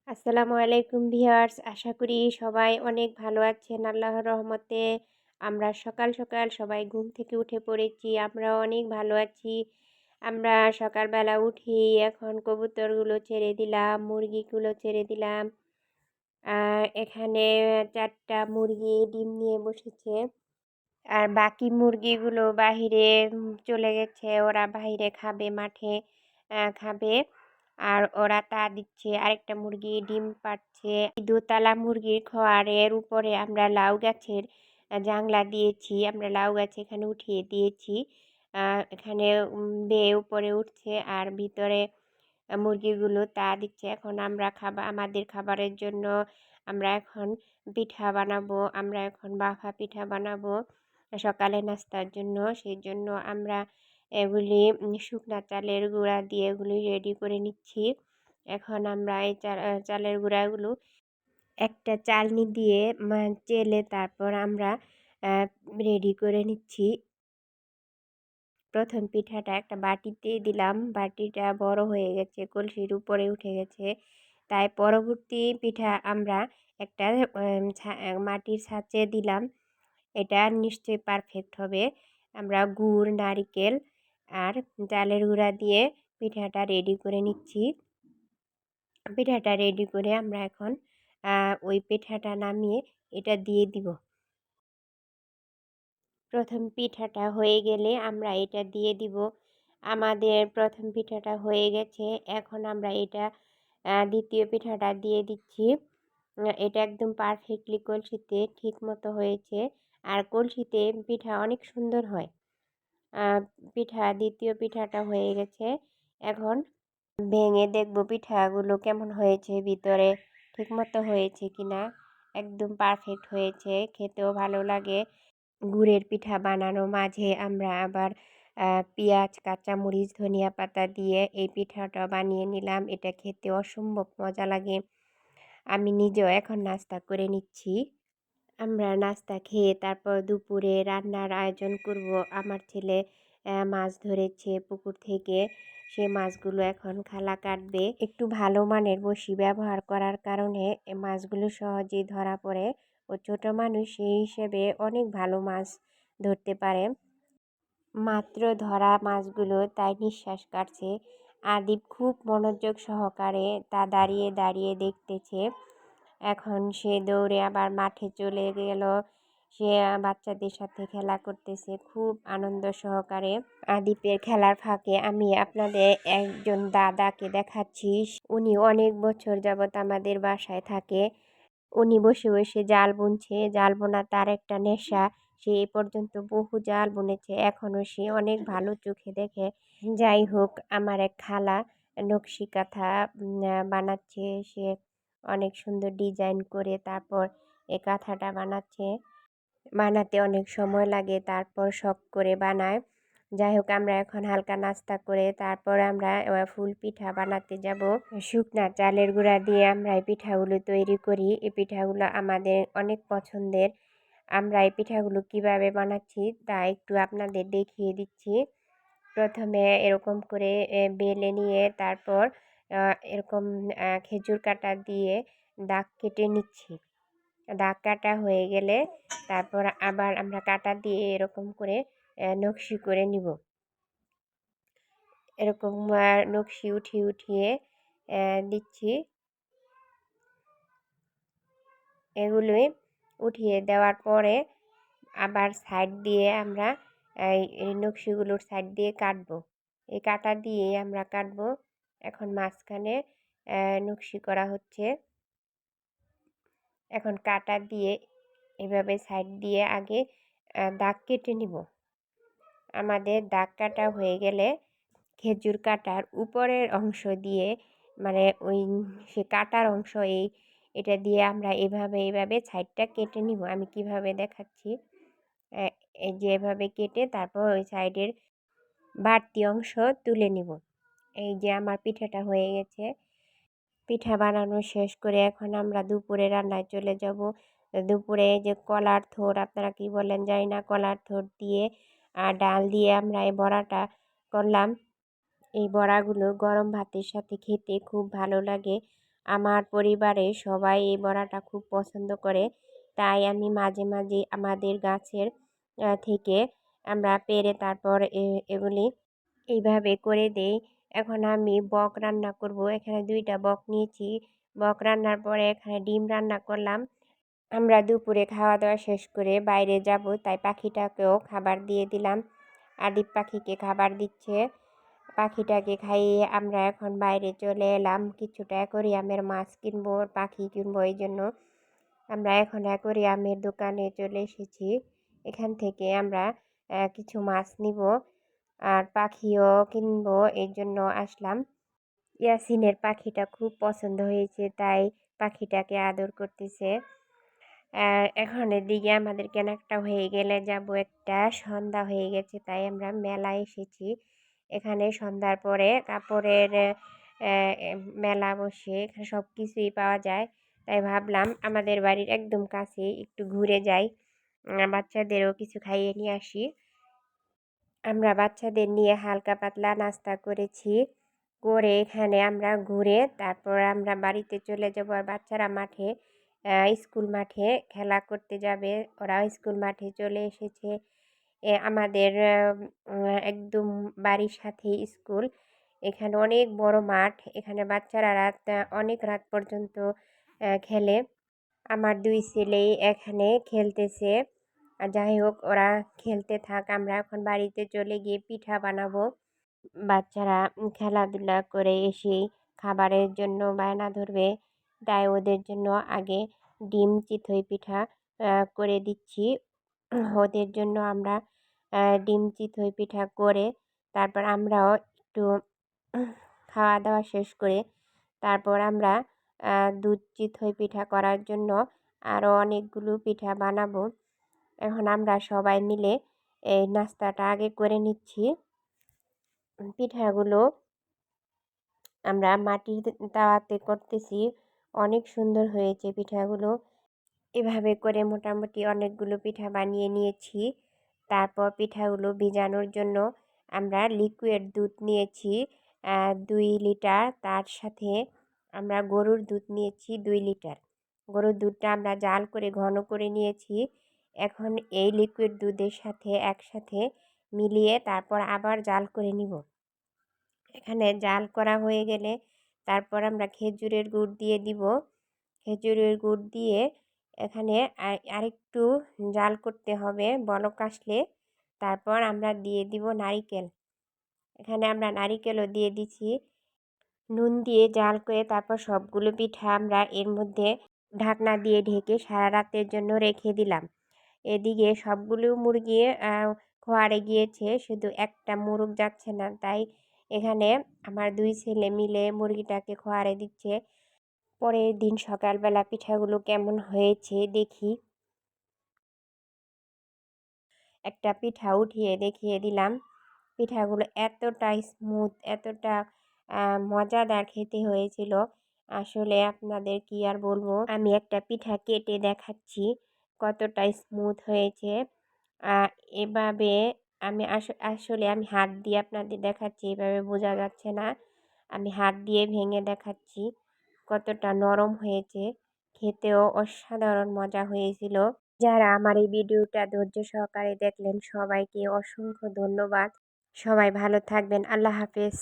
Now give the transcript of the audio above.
আসসালামু আলাইকুম ভিউয়ার্স, আশা করি সবাই অনেক ভালো আছেন আল্লাহর রহমতে। আমরা সকাল সকাল সবাই ঘুম থেকে উঠে পড়েছি, আমরা অনেক ভালো আছি। আমরা সকালবেলা উঠেই এখন কবুতরগুলো ছেড়ে দিলাম, মুরগিগুলো ছেড়ে দিলাম। এখানে 4টা মুরগি ডিম নিয়ে বসেছে, আর বাকি মুরগিগুলো বাহিরে চলে গেছে। ওরা বাহিরে খাবে, মাঠে খাবে। আর ওরা তা দিচ্ছে, আরেকটা মুরগি ডিম পাড়ছে। দোতলা মুরগির খোয়ারের উপরে আমরা লাউ গাছের জাংলা দিয়েছি, আমরা লাউ গাছ এখানে উঠিয়ে দিয়েছি। এখানে বেয়ে উপরে উঠছে আর ভিতরে মুরগিগুলো তা দিচ্ছে। এখন আমরা আমাদের খাবারের জন্য আমরা এখন পিঠা বানাবো, আমরা এখন বাফা পিঠা বানাবো সকালে নাস্তার জন্য। সেই জন্য আমরা এগুলি শুকনা চালের গুঁড়া দিয়ে এগুলি রেডি করে নিচ্ছি। এখন আমরা এই চালের গুঁড়াগুলো একটা চালনি দিয়ে চেলে তারপর আমরা রেডি করে নিচ্ছি। প্রথম পিঠাটা একটা বাটিতে দিলাম, বাটিটা বড় হয়ে গেছে, কলসির উপরে উঠে গেছে। তাই পরবর্তী পিঠা আমরা একটা মাটির ছাঁচে দিলাম। এটা নিশ্চয়ই পারফেক্ট হবে। আমরা গুড়, নারিকেল আর চালের গুঁড়া দিয়ে পিঠাটা রেডি করে নিচ্ছি। পিঠাটা রেডি করে আমরা এখন ওই পিঠাটা নামিয়ে এটা দিয়ে দিব। প্রথম পিঠাটা হয়ে গেলে আমরা এটা দিয়ে দিব। আমাদের প্রথম পিঠাটা হয়ে গেছে, এখন আমরা এটা দ্বিতীয় পিঠাটা দিয়ে দিচ্ছি। এটা একদম পারফেক্টলি কলসিতে ঠিক মতো হয়েছে, আর কলসিতে পিঠা অনেক সুন্দর হয়। দ্বিতীয় পিঠাটা হয়ে গেছে। এখন ভেঙে দেখব পিঠাগুলো কেমন হয়েছে, ভিতরে ঠিক মতো হয়েছে কিনা। একদম পারফেক্ট হয়েছে, খেতেও ভালো লাগে। গুড়ের পিঠা বানানো মাঝে আমরা আবার পেঁয়াজ, কাঁচামরিচ, ধনিয়া পাতা দিয়ে এই পিঠাটা বানিয়ে নিলাম। এটা খেতে অসম্ভব মজা লাগে। আমি নিজেও এখন নাস্তা করে নিচ্ছি। আমরা নাস্তা খেয়ে তারপর দুপুরে রান্নার আয়োজন করব। আমার ছেলে মাছ ধরেছে পুকুর থেকে, সে মাছগুলো এখন খালা কাটবে। একটু ভালো মানের বড়শি ব্যবহার করার কারণে মাছগুলো সহজেই ধরা পড়ে। ও ছোট মানুষ, সেই হিসেবে অনেক ভালো মাছ ধরতে পারে। মাত্র ধরা মাছগুলো তাই নিঃশ্বাস কাটছে। আদিব খুব মনোযোগ সহকারে তা দাঁড়িয়ে দাঁড়িয়ে দেখতেছে। এখন সে দৌড়ে আবার মাঠে চলে গেল। সে বাচ্চাদের সাথে খেলা করতেছে খুব আনন্দ সহকারে। আদিপের খেলার ফাঁকে আমি আপনাদের একজন দাদাকে দেখাচ্ছি। উনি অনেক বছর যাবৎ আমাদের বাসায় থাকে। উনি বসে বসে জাল বুনছে। জাল বোনা তার একটা নেশা। সে এ পর্যন্ত বহু জাল বুনেছে, এখনও সে অনেক ভালো চোখে দেখে। যাই হোক, আমার এক খালা নকশি কাঁথা বানাচ্ছে। সে অনেক সুন্দর ডিজাইন করে তারপর এই কাঁথাটা বানাচ্ছে। বানাতে অনেক সময় লাগে, তারপর শখ করে বানায়। যাই হোক, আমরা এখন হালকা নাস্তা করে তারপর আমরা ফুল পিঠা বানাতে যাব। শুকনা চালের গুঁড়া দিয়ে আমরা এই পিঠাগুলো তৈরি করি। এই পিঠাগুলো আমাদের অনেক পছন্দের। আমরা এই পিঠাগুলো কিভাবে বানাচ্ছি তা একটু আপনাদের দেখিয়ে দিচ্ছি। প্রথমে এরকম করে বেলে নিয়ে তারপর এরকম খেজুর কাঁটা দিয়ে দাগ কেটে নিচ্ছি। দাগ কাটা হয়ে গেলে তারপর আবার আমরা কাঁটা দিয়ে এরকম করে নকশি করে নিব। এরকম নকশি উঠিয়ে দিচ্ছি। এগুলোই উঠিয়ে দেওয়ার পরে আবার সাইড দিয়ে আমরা এই নকশিগুলোর সাইড দিয়ে কাটবো। এই কাঁটা দিয়ে আমরা কাটবো। এখন মাঝখানে নকশি করা হচ্ছে। এখন কাঁটা দিয়ে এভাবে সাইড দিয়ে আগে দাগ কেটে নিব। আমাদের দাগ কাটা হয়ে গেলে খেজুর কাটার উপরের অংশ দিয়ে, মানে ওই সে কাটার অংশ এটা দিয়ে আমরা এইভাবে সাইডটা কেটে নিব। আমি কিভাবে দেখাচ্ছি। এই যে এভাবে কেটে তারপর ওই সাইডের বাড়তি অংশ তুলে নিব। এই যে আমার পিঠাটা হয়ে গেছে। পিঠা বানানো শেষ করে এখন আমরা দুপুরে রান্নায় চলে যাব। দুপুরে যে কলার থোড়, আপনারা কি বলেন জানি না, কলার থোড় দিয়ে আর ডাল দিয়ে আমরা এই বড়াটা করলাম। এই বড়াগুলো গরম ভাতের সাথে খেতে খুব ভালো লাগে। আমার পরিবারে সবাই এই বড়াটা খুব পছন্দ করে, তাই আমি মাঝে মাঝে আমাদের গাছের থেকে আমরা পেড়ে তারপর এগুলি এইভাবে করে দেই। এখন আমি বক রান্না করব। এখানে 2টা বক নিয়েছি। বক রান্নার পরে এখানে ডিম রান্না করলাম। আমরা দুপুরে খাওয়া দাওয়া শেষ করে বাইরে যাব, তাই পাখিটাকেও খাবার দিয়ে দিলাম। আদিব পাখিকে খাবার দিচ্ছে। পাখিটাকে খাইয়ে আমরা এখন বাইরে চলে এলাম। কিছুটা অ্যাকোরিয়ামের মাছ কিনবো, পাখি কিনবো, এই জন্য আমরা এখন অ্যাকোরিয়ামের দোকানে চলে এসেছি। এখান থেকে আমরা কিছু মাছ নিব আর পাখিও কিনবো, এই জন্য আসলাম। ইয়াসিনের পাখিটা খুব পছন্দ হয়েছে, তাই পাখিটাকে আদর করতেছে। এখন এদিকে আমাদের কেনাকাটা হয়ে গেলে যাব একটা। সন্ধ্যা হয়ে গেছে, তাই আমরা মেলায় এসেছি। এখানে সন্ধ্যার পরে কাপড়ের মেলা বসে, এখানে সব কিছুই পাওয়া যায়। তাই ভাবলাম আমাদের বাড়ির একদম কাছে একটু ঘুরে যাই, বাচ্চাদেরও কিছু খাইয়ে নিয়ে আসি। আমরা বাচ্চাদের নিয়ে হালকা পাতলা নাস্তা করেছি, করে এখানে আমরা ঘুরে তারপর আমরা বাড়িতে চলে যাব। আর বাচ্চারা মাঠে স্কুল মাঠে খেলা করতে যাবে। ওরা স্কুল মাঠে চলে এসেছে। আমাদের একদম বাড়ির সাথেই স্কুল। এখানে অনেক বড় মাঠ। এখানে বাচ্চারা অনেক রাত পর্যন্ত খেলে। আমার 2 ছেলেই এখানে খেলতেছে। যাই হোক, ওরা খেলতে থাক, আমরা এখন বাড়িতে চলে গিয়ে পিঠা বানাবো। বাচ্চারা খেলাধুলা করে এসেই খাবারের জন্য বায়না ধরবে, তাই ওদের জন্য আগে ডিম চিতই পিঠা করে দিচ্ছি। ওদের জন্য আমরা ডিম চিতই পিঠা করে তারপর আমরাও একটু খাওয়া দাওয়া শেষ করে তারপর আমরা দুধ চিতই পিঠা করার জন্য আরও অনেকগুলো পিঠা বানাবো। এখন আমরা সবাই মিলে এই নাস্তাটা আগে করে নিচ্ছি। পিঠাগুলো আমরা মাটির তাওয়াতে করতেছি। অনেক সুন্দর হয়েছে পিঠাগুলো। এভাবে করে মোটামুটি অনেকগুলো পিঠা বানিয়ে নিয়েছি। তারপর পিঠাগুলো ভিজানোর জন্য আমরা লিকুইড দুধ নিয়েছি 2 লিটার। তার সাথে আমরা গরুর দুধ নিয়েছি 2 লিটার। গরুর দুধটা আমরা জাল করে ঘন করে নিয়েছি। এখন এই লিকুইড দুধের সাথে একসাথে মিলিয়ে তারপর আবার জাল করে নিব। এখানে জাল করা হয়ে গেলে তারপর আমরা খেজুরের গুড় দিয়ে দিব। খেজুরের গুড় দিয়ে এখানে আরেকটু জাল করতে হবে, বলক আসলে তারপর আমরা দিয়ে দিব নারিকেল। এখানে আমরা নারিকেলও দিয়ে দিছি। নুন দিয়ে জাল করে তারপর সবগুলো পিঠা আমরা এর মধ্যে ঢাকনা দিয়ে ঢেকে সারা রাতের জন্য রেখে দিলাম। এদিকে সবগুলো মুরগি খোয়ারে গিয়েছে, শুধু একটা মুরগ যাচ্ছে না, তাই এখানে আমার 2 ছেলে মিলে মুরগিটাকে খোয়ারে দিচ্ছে। পরের দিন সকালবেলা পিঠাগুলো কেমন হয়েছে দেখি। একটা পিঠা উঠিয়ে দেখিয়ে দিলাম। পিঠাগুলো এতটা স্মুথ, এতটা মজাদার খেতে হয়েছিল, আসলে আপনাদের কি আর বলবো। আমি একটা পিঠা কেটে দেখাচ্ছি কতটা স্মুথ হয়েছে। এভাবে আমি আসলে আমি হাত দিয়ে আপনাদের দেখাচ্ছি, এভাবে বোঝা যাচ্ছে না। আমি হাত দিয়ে ভেঙে দেখাচ্ছি কতটা নরম হয়েছে। খেতেও অসাধারণ মজা হয়েছিল। যারা আমার এই ভিডিওটা ধৈর্য সহকারে দেখলেন সবাইকে অসংখ্য ধন্যবাদ। সবাই ভালো থাকবেন। আল্লাহ হাফেজ।